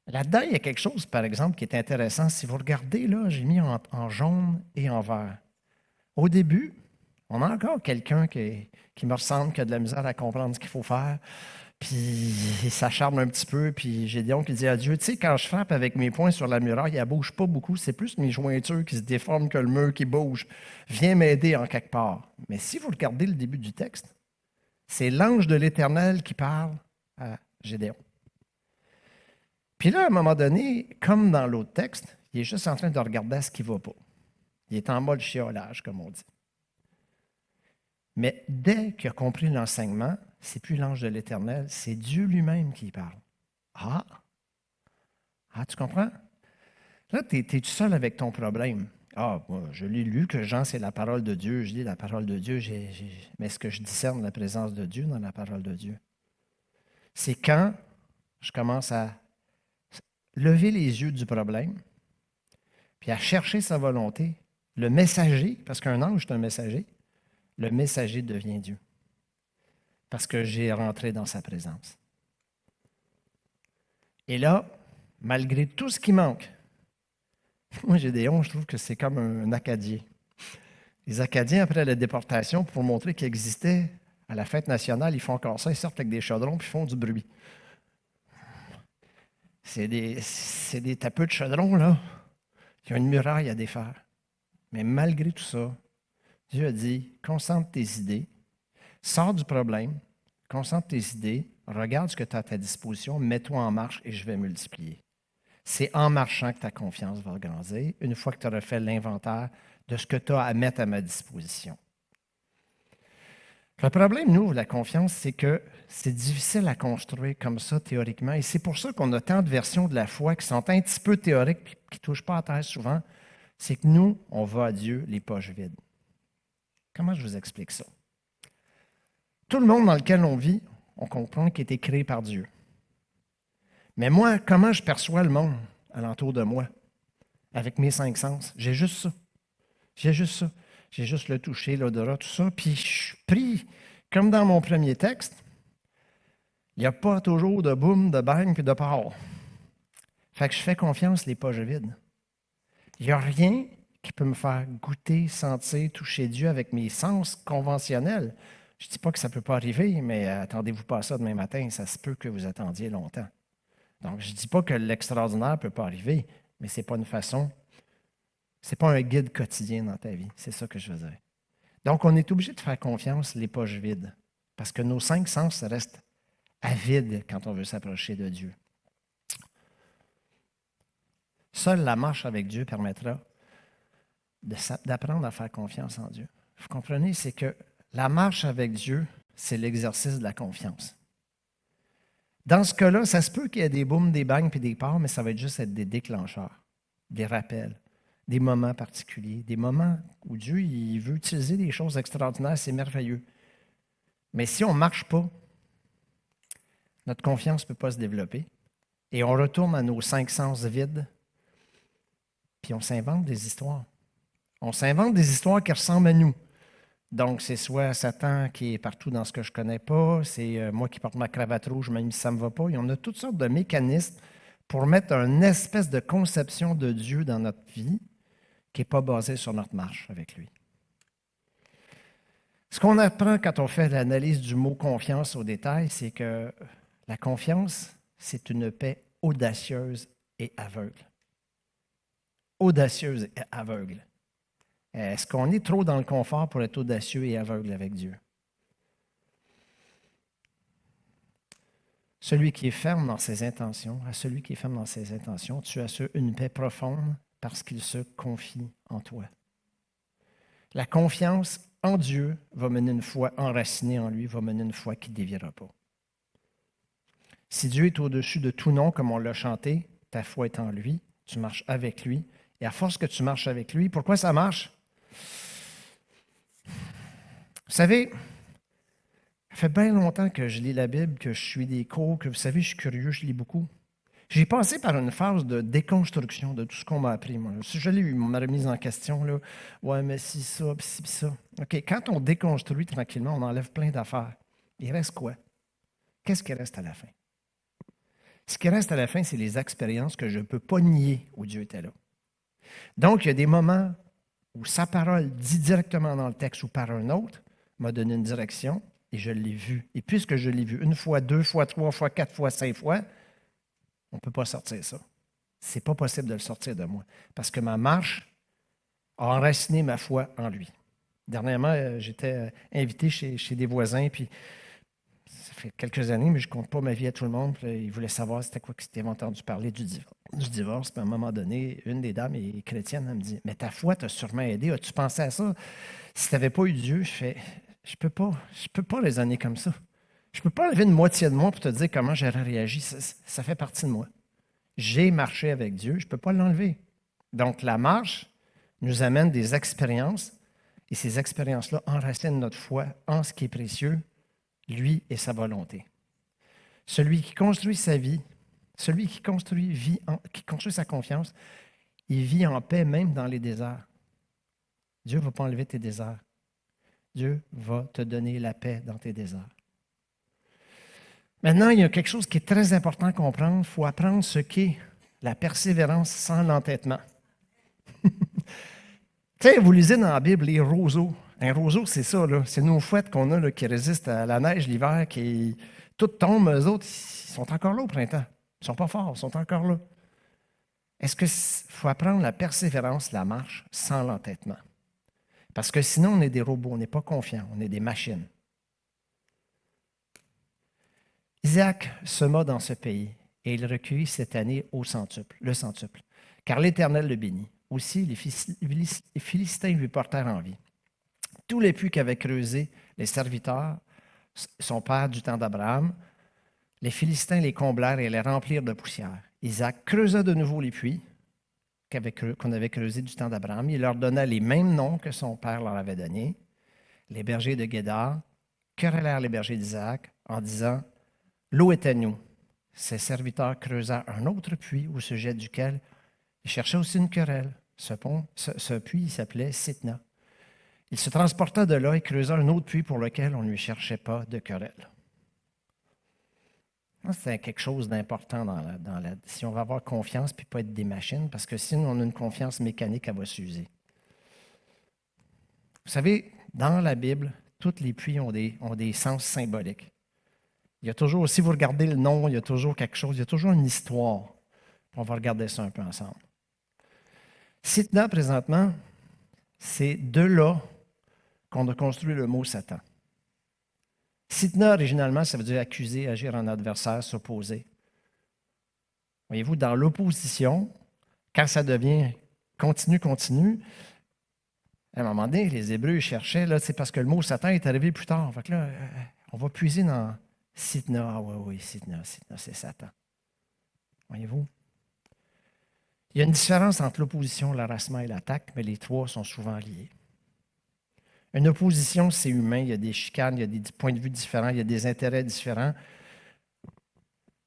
Là-dedans, il y a quelque chose, par exemple, qui est intéressant. Si vous regardez, là, j'ai mis en jaune et en vert. Au début, on a encore quelqu'un qui me ressemble, qui a de la misère à comprendre ce qu'il faut faire. Puis il s'acharne un petit peu, puis Gédéon qui dit à Dieu, « Tu sais, quand je frappe avec mes poings sur la muraille, elle ne bouge pas beaucoup, c'est plus mes jointures qui se déforment que le mur qui bouge. Viens m'aider en quelque part. » Mais si vous regardez le début du texte, c'est l'ange de l'Éternel qui parle à Gédéon. Puis là, à un moment donné, comme dans l'autre texte, il est juste en train de regarder ce qui ne va pas. Il est en mode chiolage, comme on dit. Mais dès qu'il a compris l'enseignement, c'est plus l'ange de l'Éternel, c'est Dieu lui-même qui parle. Ah, tu comprends? Là, tu es tout seul avec ton problème. Ah, moi, je l'ai lu que Jean, c'est la parole de Dieu. Je lis la parole de Dieu, mais est-ce que je discerne la présence de Dieu dans la parole de Dieu? C'est quand je commence à lever les yeux du problème, puis à chercher sa volonté, le messager, parce qu'un ange, c'est un messager, le messager devient Dieu. Parce que j'ai rentré dans sa présence. Et là, malgré tout ce qui manque, moi, Gédéon, je trouve que c'est comme un Acadien. Les Acadiens, après la déportation, pour montrer qu'ils existaient à la fête nationale, ils font encore ça, ils sortent avec des chaudrons puis ils font du bruit. C'est des tapeux de chaudrons, là. Il y a une muraille à défaire. Mais malgré tout ça, Dieu a dit, concentre tes idées, sors du problème, concentre tes idées, regarde ce que tu as à ta disposition, mets-toi en marche et je vais multiplier. C'est en marchant que ta confiance va grandir, une fois que tu auras fait l'inventaire de ce que tu as à mettre à ma disposition. Le problème, nous, la confiance, c'est que c'est difficile à construire comme ça théoriquement, et c'est pour ça qu'on a tant de versions de la foi qui sont un petit peu théoriques et qui ne touchent pas à terre souvent. C'est que nous, on va à Dieu les poches vides. Comment je vous explique ça? Tout le monde dans lequel on vit, on comprend qu'il a été créé par Dieu. Mais moi, comment je perçois le monde alentour de moi? Avec mes 5 sens. J'ai juste ça. J'ai juste ça. J'ai juste le toucher, l'odorat, tout ça. Puis je suis pris, comme dans mon premier texte, il n'y a pas toujours de boum, de bang, puis de part. Fait que je fais confiance les poches vides. Il n'y a rien qui peut me faire goûter, sentir, toucher Dieu avec mes sens conventionnels. Je ne dis pas que ça ne peut pas arriver, mais attendez-vous pas à ça demain matin, ça se peut que vous attendiez longtemps. Donc, je ne dis pas que l'extraordinaire ne peut pas arriver, mais ce n'est pas une façon, ce n'est pas un guide quotidien dans ta vie. C'est ça que je veux dire. Donc, on est obligé de faire confiance les poches vides, parce que nos 5 sens restent avides quand on veut s'approcher de Dieu. Seule la marche avec Dieu permettra d'apprendre à faire confiance en Dieu. Vous comprenez, c'est que la marche avec Dieu, c'est l'exercice de la confiance. Dans ce cas-là, ça se peut qu'il y ait des booms, des bangs puis des parts, mais ça va juste être des déclencheurs, des rappels, des moments particuliers, des moments où Dieu il veut utiliser des choses extraordinaires, c'est merveilleux. Mais si on ne marche pas, notre confiance ne peut pas se développer. Et on retourne à nos 5 sens vides, puis on s'invente des histoires. On s'invente des histoires qui ressemblent à nous. Donc, c'est soit Satan qui est partout dans ce que je ne connais pas, c'est moi qui porte ma cravate rouge, même si ça ne me va pas. Et on a toutes sortes de mécanismes pour mettre une espèce de conception de Dieu dans notre vie qui n'est pas basée sur notre marche avec lui. Ce qu'on apprend quand on fait l'analyse du mot confiance au détail, c'est que la confiance, c'est une paix audacieuse et aveugle. Audacieuse et aveugle. Est-ce qu'on est trop dans le confort pour être audacieux et aveugle avec Dieu? Celui qui est ferme dans ses intentions, à celui qui est ferme dans ses intentions, tu assures une paix profonde parce qu'il se confie en toi. La confiance en Dieu va mener une foi enracinée en lui, va mener une foi qui ne déviera pas. Si Dieu est au-dessus de tout nom, comme on l'a chanté, ta foi est en lui, tu marches avec lui. Et à force que tu marches avec lui, pourquoi ça marche? Vous savez, ça fait bien longtemps que je lis la Bible, que je suis des cours, que vous savez, je suis curieux, je lis beaucoup. J'ai passé par une phase de déconstruction de tout ce qu'on m'a appris. Moi. Si je l'ai eu, ma remise en question, là, ouais, mais si ça, puis si, puis ça. OK, quand on déconstruit tranquillement, on enlève plein d'affaires. Il reste quoi? Qu'est-ce qui reste à la fin? Ce qui reste à la fin, c'est les expériences que je ne peux pas nier où Dieu était là. Donc, il y a des moments où sa parole dit directement dans le texte ou par un autre m'a donné une direction et je l'ai vu. Et puisque je l'ai vu une fois, 2 fois, 3 fois, 4 fois, 5 fois, on ne peut pas sortir ça. Ce n'est pas possible de le sortir de moi. Parce que ma marche a enraciné ma foi en lui. Dernièrement, j'étais invité chez des voisins, puis ça fait quelques années, mais je ne compte pas ma vie à tout le monde. Puis, ils voulaient savoir c'était quoi que c'était entendu parler du divorce. Puis à un moment donné, une des dames est chrétienne, elle me dit, mais ta foi t'a sûrement aidé. As-tu pensé à ça? Si tu n'avais pas eu Dieu, je fais, je peux pas raisonner comme ça. Je ne peux pas enlever une moitié de moi pour te dire comment j'aurais réagi. Ça fait partie de moi. J'ai marché avec Dieu, je ne peux pas l'enlever. Donc, la marche nous amène des expériences, et ces expériences-là enracinent notre foi en ce qui est précieux, lui et sa volonté. Celui qui construit sa vie, celui qui construit sa confiance, il vit en paix même dans les déserts. Dieu ne va pas enlever tes déserts. Dieu va te donner la paix dans tes déserts. Maintenant, il y a quelque chose qui est très important à comprendre. Il faut apprendre ce qu'est la persévérance sans l'entêtement. Tu sais, vous lisez dans la Bible les roseaux. Un roseau, c'est ça, là. C'est nos fouettes qu'on a là, qui résistent à la neige l'hiver, qui toutes tombent, eux autres, ils sont encore là au printemps. Ils ne sont pas forts, ils sont encore là. Est-ce qu'il faut apprendre la persévérance, la marche, sans l'entêtement? Parce que sinon, on est des robots, on n'est pas confiants, on est des machines. Isaac sema dans ce pays et il recueillit cette année le centuple, car l'Éternel le bénit. Aussi, les Philistins lui portèrent envie. Tous les puits qu'avaient creusés les serviteurs, son père du temps d'Abraham, les Philistins les comblèrent et les remplirent de poussière. Isaac creusa de nouveau les puits qu'on avait creusés du temps d'Abraham. Il leur donna les mêmes noms que son père leur avait donnés. Les bergers de Guédar querellèrent les bergers d'Isaac en disant « L'eau est à nous. » Ses serviteurs creusèrent un autre puits au sujet duquel ils cherchaient aussi une querelle. Ce puits il s'appelait Sitna. Il se transporta de là et creusa un autre puits pour lequel on ne lui cherchait pas de querelle. C'est quelque chose d'important si on va avoir confiance puis pas être des machines, parce que sinon on a une confiance mécanique, elle va s'user. Vous savez, dans la Bible, tous les puits ont des sens symboliques. Il y a toujours, si vous regardez le nom, il y a toujours quelque chose, il y a toujours une histoire. On va regarder ça un peu ensemble. Sitna, présentement, c'est de là qu'on a construit le mot Satan. Sitna, originalement, ça veut dire accuser, agir en adversaire, s'opposer. Voyez-vous, dans l'opposition, quand ça devient continu, à un moment donné, les Hébreux cherchaient, là, c'est parce que le mot Satan est arrivé plus tard. Fait que là, on va puiser dans Sitna, ah oui, Sitna, c'est Satan. Voyez-vous? Il y a une différence entre l'opposition, l'harassement et l'attaque, mais les trois sont souvent liés. Une opposition, c'est humain, il y a des chicanes, il y a des points de vue différents, il y a des intérêts différents.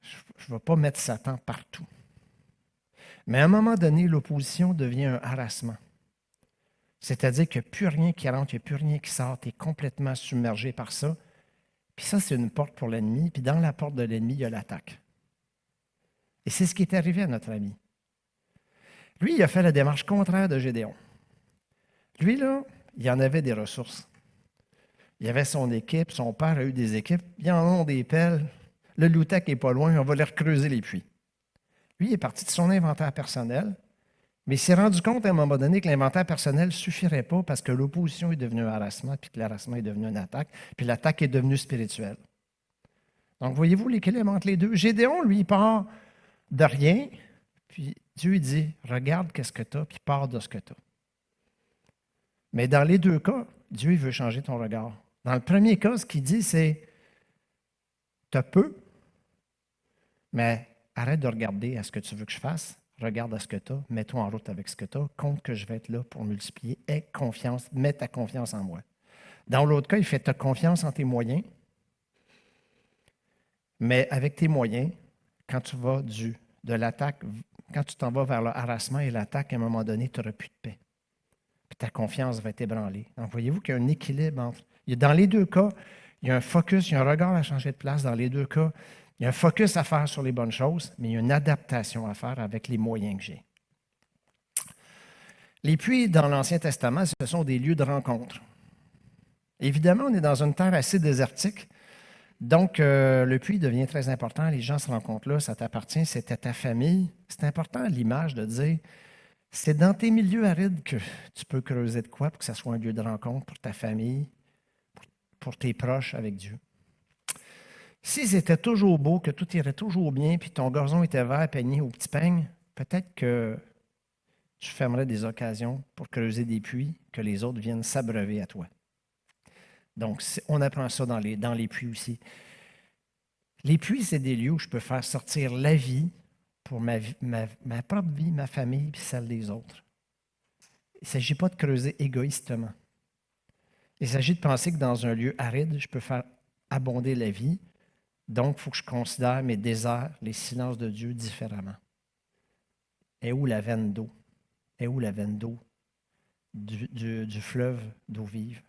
Je ne vais pas mettre Satan partout. Mais à un moment donné, l'opposition devient un harassement. C'est-à-dire qu'il n'y a plus rien qui rentre, il n'y a plus rien qui sort, tu es complètement submergé par ça. Puis ça, c'est une porte pour l'ennemi, puis dans la porte de l'ennemi, il y a l'attaque. Et c'est ce qui est arrivé à notre ami. Lui, il a fait la démarche contraire de Gédéon. Lui, là, il en avait des ressources. Il avait son équipe, son père a eu des équipes, ils en ont des pelles. Le Loutec n'est pas loin, on va leur creuser les puits. Lui, il est parti de son inventaire personnel, mais il s'est rendu compte à un moment donné que l'inventaire personnel ne suffirait pas parce que l'opposition est devenue un harassement, puis que l'harassement est devenu une attaque, puis l'attaque est devenue spirituelle. Donc, voyez-vous l'équilibre entre les deux? Gédéon, lui, il part de rien, puis Dieu dit, regarde qu'est-ce que tu as, puis pars de ce que tu as. Mais dans les deux cas, Dieu veut changer ton regard. Dans le premier cas, ce qu'il dit, c'est, tu as peu, mais arrête de regarder à ce que tu veux que je fasse. Regarde à ce que tu as, mets-toi en route avec ce que tu as, compte que je vais être là pour multiplier. Aie confiance, mets ta confiance en moi. Dans l'autre cas, il fait ta confiance en tes moyens, mais avec tes moyens, quand tu vas de l'attaque, quand tu t'en vas vers le harassement et l'attaque, à un moment donné, tu n'auras plus de paix. Puis ta confiance va être ébranlée. Donc, voyez-vous qu'il y a un équilibre entre. Dans les deux cas, il y a un focus, il y a un regard à changer de place. Dans les deux cas, il y a un focus à faire sur les bonnes choses, mais il y a une adaptation à faire avec les moyens que j'ai. Les puits dans l'Ancien Testament, ce sont des lieux de rencontre. Évidemment, on est dans une terre assez désertique, donc le puits devient très important. Les gens se rencontrent là, ça t'appartient, c'est à ta famille. C'est important l'image de dire, c'est dans tes milieux arides que tu peux creuser de quoi pour que ça soit un lieu de rencontre pour ta famille, pour tes proches avec Dieu. Si c'était toujours beau, que tout irait toujours bien, puis ton gazon était vert, peigné au petit peigne, peut-être que tu fermerais des occasions pour creuser des puits, que les autres viennent s'abreuver à toi. Donc, on apprend ça dans les puits aussi. Les puits, c'est des lieux où je peux faire sortir la vie pour ma propre vie, ma famille, puis celle des autres. Il ne s'agit pas de creuser égoïstement. Il s'agit de penser que dans un lieu aride, je peux faire abonder la vie. Donc, il faut que je considère mes déserts, les silences de Dieu différemment. Et où la veine d'eau? Et où la veine d'eau du fleuve d'eau vive?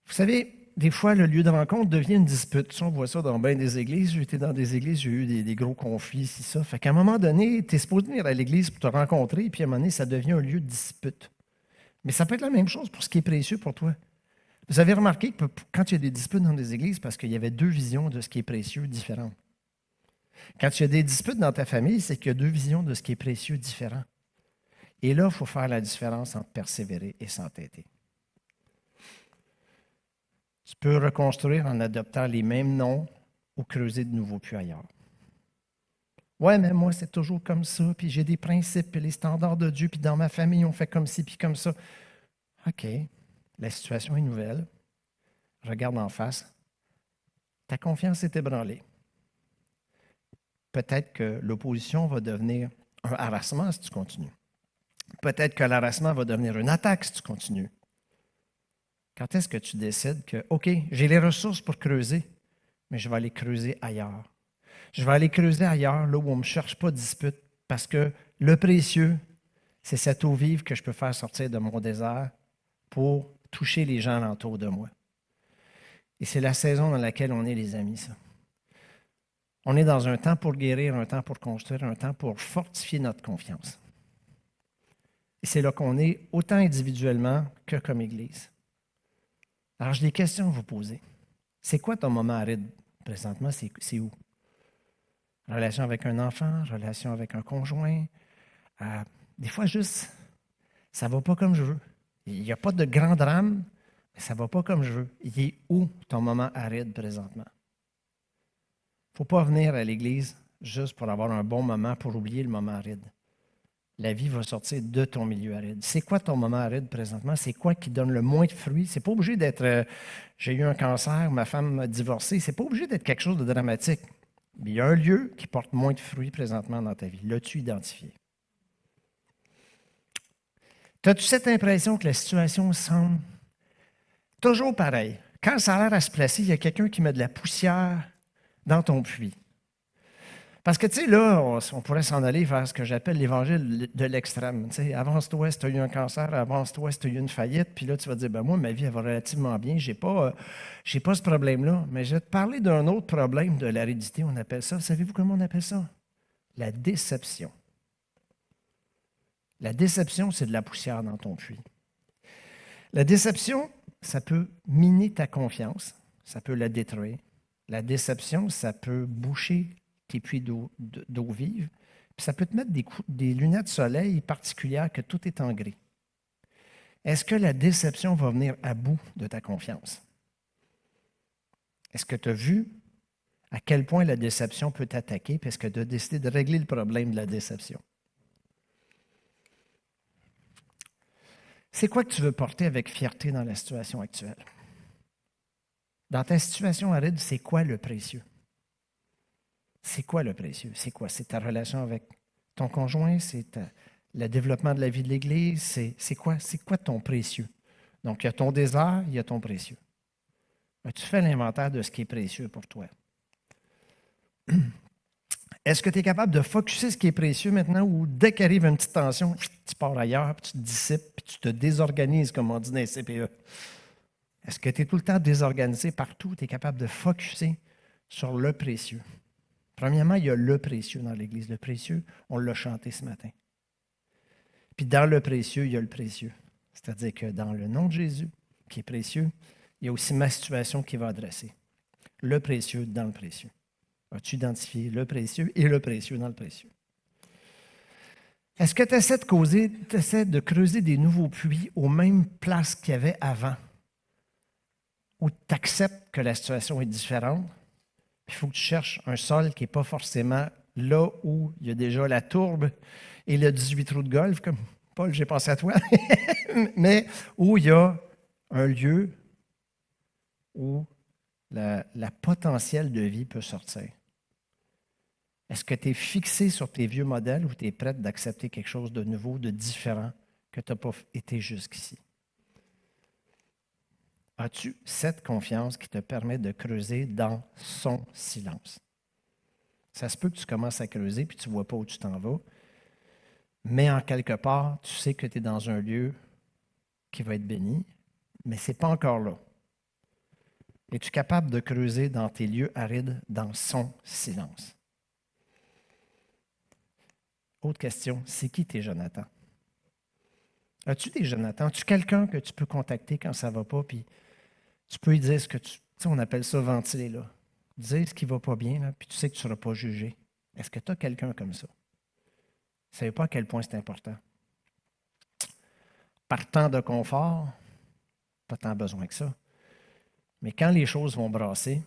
Vous savez, des fois, le lieu de rencontre devient une dispute. Ça, on voit ça dans bien des églises. J'ai été dans des églises, j'ai eu des gros conflits, c'est ça. Fait qu'à un moment donné, tu es supposé venir à l'église pour te rencontrer, puis à un moment donné, ça devient un lieu de dispute. Mais ça peut être la même chose pour ce qui est précieux pour toi. Vous avez remarqué que quand il y a des disputes dans des églises, parce qu'il y avait deux visions de ce qui est précieux différentes. Quand il y a des disputes dans ta famille, c'est qu'il y a deux visions de ce qui est précieux différents. Et là, il faut faire la différence entre persévérer et s'entêter. Tu peux reconstruire en adoptant les mêmes noms ou creuser de nouveaux puits ailleurs. Ouais, mais moi, c'est toujours comme ça, puis j'ai des principes, puis les standards de Dieu, puis dans ma famille, on fait comme ci, puis comme ça. OK, la situation est nouvelle. Regarde en face. Ta confiance est ébranlée. Peut-être que l'opposition va devenir un harassement si tu continues. Peut-être que l'harassement va devenir une attaque si tu continues. Quand est-ce que tu décides que, OK, j'ai les ressources pour creuser, mais je vais aller creuser ailleurs. Je vais aller creuser ailleurs, là où on ne me cherche pas de dispute, parce que le précieux, c'est cette eau vive que je peux faire sortir de mon désert pour toucher les gens alentour de moi. Et c'est la saison dans laquelle on est, les amis, ça. On est dans un temps pour guérir, un temps pour construire, un temps pour fortifier notre confiance. Et c'est là qu'on est, autant individuellement que comme Église. Alors, j'ai des questions à vous poser. C'est quoi ton moment aride présentement? C'est où? Relation avec un enfant, relation avec un conjoint. Des fois, juste, ça ne va pas comme je veux. Il n'y a pas de grand drame, mais ça ne va pas comme je veux. Il est où ton moment aride présentement? Il ne faut pas venir à l'Église juste pour avoir un bon moment, pour oublier le moment aride. la vie va sortir de ton milieu aride. C'est quoi ton moment aride présentement? C'est quoi qui donne le moins de fruits? C'est pas obligé d'être j'ai eu un cancer, ma femme m'a divorcé. C'est pas obligé d'être quelque chose de dramatique. Mais il y a un lieu qui porte moins de fruits présentement dans ta vie. L'as-tu identifié? As-tu cette impression que la situation semble toujours pareille? Quand ça a l'air à se placer, il y a quelqu'un qui met de la poussière dans ton puits. Parce que, tu sais, là, on pourrait s'en aller vers ce que j'appelle l'évangile de l'extrême. Tu sais, avance-toi si tu as eu un cancer, avance-toi si tu as eu une faillite, puis là, tu vas te dire, ben moi, ma vie, elle va relativement bien, j'ai pas ce problème-là. Mais je vais te parler d'un autre problème de l'aridité, on appelle ça, savez-vous comment on appelle ça? La déception. La déception, c'est de la poussière dans ton puits. La déception, ça peut miner ta confiance, ça peut la détruire. La déception, ça peut boucher tes puits d'eau vive, puis ça peut te mettre des lunettes de soleil particulières que tout est en gris. Est-ce que la déception va venir à bout de ta confiance? Est-ce que tu as vu à quel point la déception peut t'attaquer, puis est-ce que tu as décidé de régler le problème de la déception? C'est quoi que tu veux porter avec fierté dans la situation actuelle? Dans ta situation aride, c'est quoi le précieux? C'est quoi le précieux? C'est quoi? C'est ta relation avec ton conjoint? C'est le développement de la vie de l'Église? C'est quoi? C'est quoi ton précieux? Donc, il y a ton désert, il y a ton précieux. Tu fais l'inventaire de ce qui est précieux pour toi. Est-ce que tu es capable de focusser ce qui est précieux maintenant ou dès qu'arrive une petite tension, tu pars ailleurs, puis tu te dissipes, puis tu te désorganises, comme on dit dans les CPE? Est-ce que tu es tout le temps désorganisé partout? Tu es capable de focusser sur le précieux? Premièrement, il y a le précieux dans l'Église. Le précieux, on l'a chanté ce matin. Puis dans le précieux, il y a le précieux. C'est-à-dire que dans le nom de Jésus, qui est précieux, il y a aussi ma situation qui va adresser. Le précieux dans le précieux. As-tu identifié le précieux et le précieux dans le précieux? Est-ce que tu essaies de creuser des nouveaux puits aux mêmes places qu'il y avait avant? Ou tu acceptes que la situation est différente? Il faut que tu cherches un sol qui n'est pas forcément là où il y a déjà la tourbe et le 18 trous de golf, comme Paul, j'ai pensé à toi, mais où il y a un lieu où la potentiel de vie peut sortir. Est-ce que tu es fixé sur tes vieux modèles ou tu es prête d'accepter quelque chose de nouveau, de différent que tu n'as pas été jusqu'ici? As-tu cette confiance qui te permet de creuser dans son silence? Ça se peut que tu commences à creuser puis tu ne vois pas où tu t'en vas, mais en quelque part, tu sais que tu es dans un lieu qui va être béni, mais ce n'est pas encore là. Es-tu capable de creuser dans tes lieux arides, dans son silence? Autre question, c'est qui tes Jonathan? As-tu des Jonathan? As-tu quelqu'un que tu peux contacter quand ça ne va pas, puis tu peux lui dire ce que tu sais, on appelle ça ventiler, là. Dire ce qui ne va pas bien, là, puis tu sais que tu ne seras pas jugé. Est-ce que tu as quelqu'un comme ça? Vous ne savez pas à quel point c'est important. Par temps de confort, pas tant besoin que ça. Mais quand les choses vont brasser,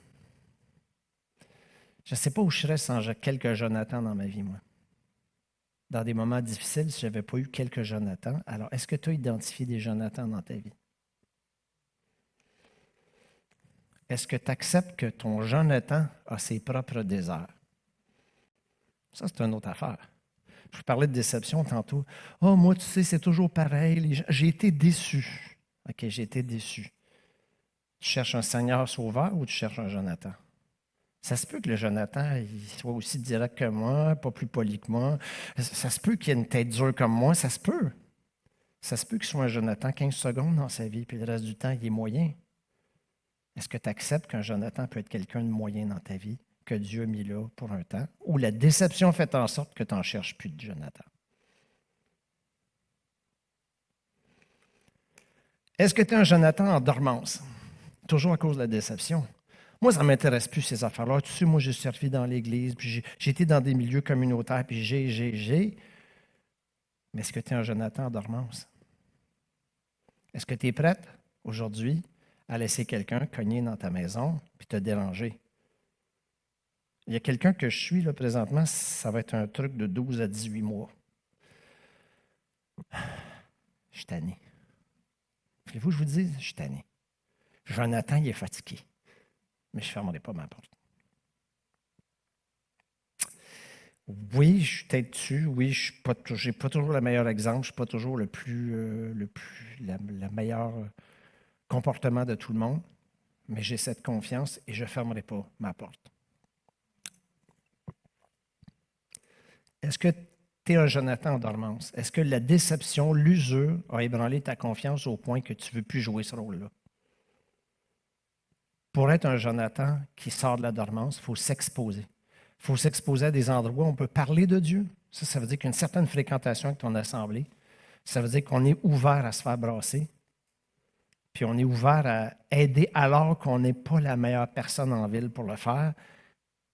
je ne sais pas où je serais sans quelques Jonathan dans ma vie, moi. Dans des moments difficiles, si je n'avais pas eu quelques Jonathan, alors est-ce que tu as identifié des Jonathan dans ta vie? Est-ce que tu acceptes que ton Jonathan a ses propres déserts? Ça, c'est une autre affaire. Je vous parlais de déception tantôt. Oh, moi, tu sais, c'est toujours pareil. J'ai été déçu. OK, j'ai été déçu. Tu cherches un Seigneur sauveur ou tu cherches un Jonathan? Ça se peut que le Jonathan il soit aussi direct que moi, pas plus poli que moi. Ça se peut qu'il ait une tête dure comme moi. Ça se peut. Ça se peut qu'il soit un Jonathan 15 secondes dans sa vie, puis le reste du temps, il est moyen. Est-ce que tu acceptes qu'un Jonathan peut être quelqu'un de moyen dans ta vie, que Dieu a mis là pour un temps, ou la déception fait en sorte que tu n'en cherches plus de Jonathan? Est-ce que tu es un Jonathan en dormance? Toujours à cause de la déception. Moi, ça ne m'intéresse plus ces affaires-là. Tu sais, moi, j'ai servi dans l'Église, puis j'ai été dans des milieux communautaires, puis j'ai. Mais est-ce que tu es un Jonathan en dormance? Est-ce que tu es prête aujourd'hui à laisser quelqu'un cogner dans ta maison puis te déranger? Il y a quelqu'un que je suis là présentement, ça va être un truc de 12 à 18 mois. Je suis tanné. Voulez-vous que je vous dise? Je suis tanné. Jonathan, il est fatigué. Mais je ne fermerai pas ma porte. Oui, je suis têtu. Oui, je n'ai pas toujours le meilleur exemple. Je ne suis pas toujours le meilleur comportement de tout le monde. Mais j'ai cette confiance et je ne fermerai pas ma porte. Est-ce que tu es un Jonathan en dormance? Est-ce que la déception, l'usure a ébranlé ta confiance au point que tu ne veux plus jouer ce rôle-là? Pour être un Jonathan qui sort de la dormance, il faut s'exposer. Il faut s'exposer à des endroits où on peut parler de Dieu. Ça veut dire qu'une certaine fréquentation avec ton assemblée. Ça veut dire qu'on est ouvert à se faire brasser. Puis on est ouvert à aider alors qu'on n'est pas la meilleure personne en ville pour le faire,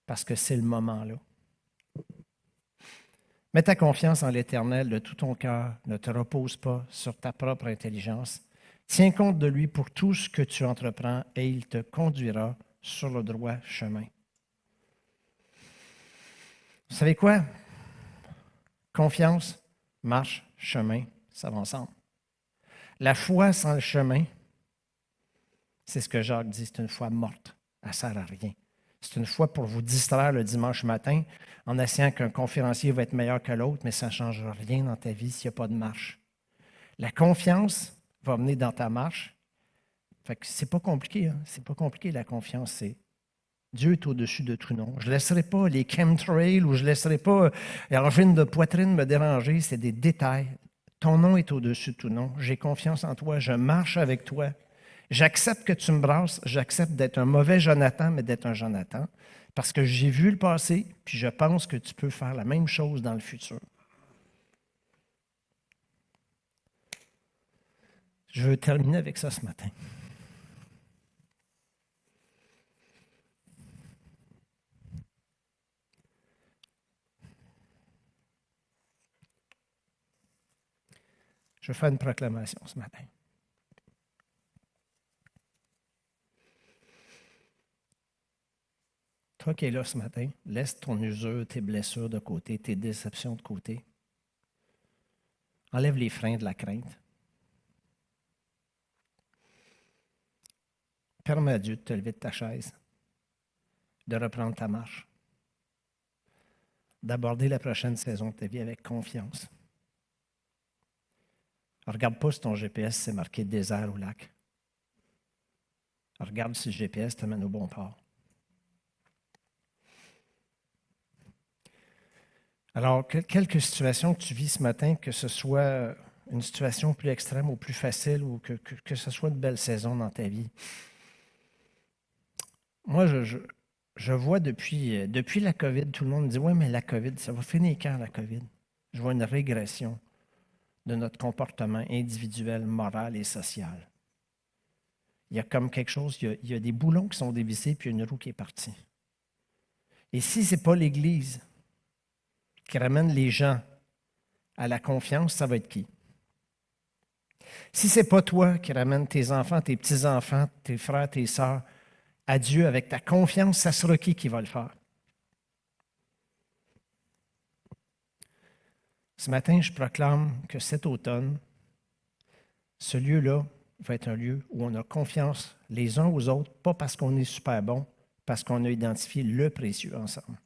parce que c'est le moment là. Mets ta confiance en l'Éternel de tout ton cœur. Ne te repose pas sur ta propre intelligence. Tiens compte de lui pour tout ce que tu entreprends et il te conduira sur le droit chemin. Vous savez quoi? Confiance, marche, chemin, ça va ensemble. La foi sans le chemin, c'est ce que Jacques dit, c'est une foi morte. Elle ne sert à rien. C'est une foi pour vous distraire le dimanche matin en essayant qu'un conférencier va être meilleur que l'autre, mais ça ne change rien dans ta vie s'il n'y a pas de marche. La confiance va venir dans ta marche. Fait que c'est pas compliqué, hein? C'est pas compliqué la confiance, c'est Dieu est au-dessus de tout nom. Je ne laisserai pas les chemtrails ou je ne laisserai pas l'angine de poitrine me déranger, c'est des détails. Ton nom est au-dessus de tout nom. J'ai confiance en toi, je marche avec toi. J'accepte que tu me brasses, j'accepte d'être un mauvais Jonathan, mais d'être un Jonathan, parce que j'ai vu le passé, puis je pense que tu peux faire la même chose dans le futur. Je veux terminer avec ça ce matin. Je vais faire une proclamation ce matin. Toi qui es là ce matin, laisse ton usure, tes blessures de côté, tes déceptions de côté. Enlève les freins de la crainte. Permets à Dieu de te lever de ta chaise, de reprendre ta marche, d'aborder la prochaine saison de ta vie avec confiance. Regarde pas si ton GPS c'est marqué désert ou lac. Regarde si le GPS te mène au bon port. Alors, quelques situations que tu vis ce matin, que ce soit une situation plus extrême ou plus facile, ou que ce soit une belle saison dans ta vie. Moi, je vois depuis la COVID, tout le monde me dit « Oui, mais la COVID, ça va finir quand la COVID? » Je vois une régression de notre comportement individuel, moral et social. Il y a comme quelque chose, il y a des boulons qui sont dévissés, puis il y a une roue qui est partie. Et si ce n'est pas l'Église qui ramène les gens à la confiance, ça va être qui? Si ce n'est pas toi qui ramène tes enfants, tes petits-enfants, tes frères, tes sœurs à Dieu avec ta confiance, ça sera qui va le faire? Ce matin, je proclame que cet automne, ce lieu-là va être un lieu où on a confiance les uns aux autres, pas parce qu'on est super bon, parce qu'on a identifié le précieux ensemble.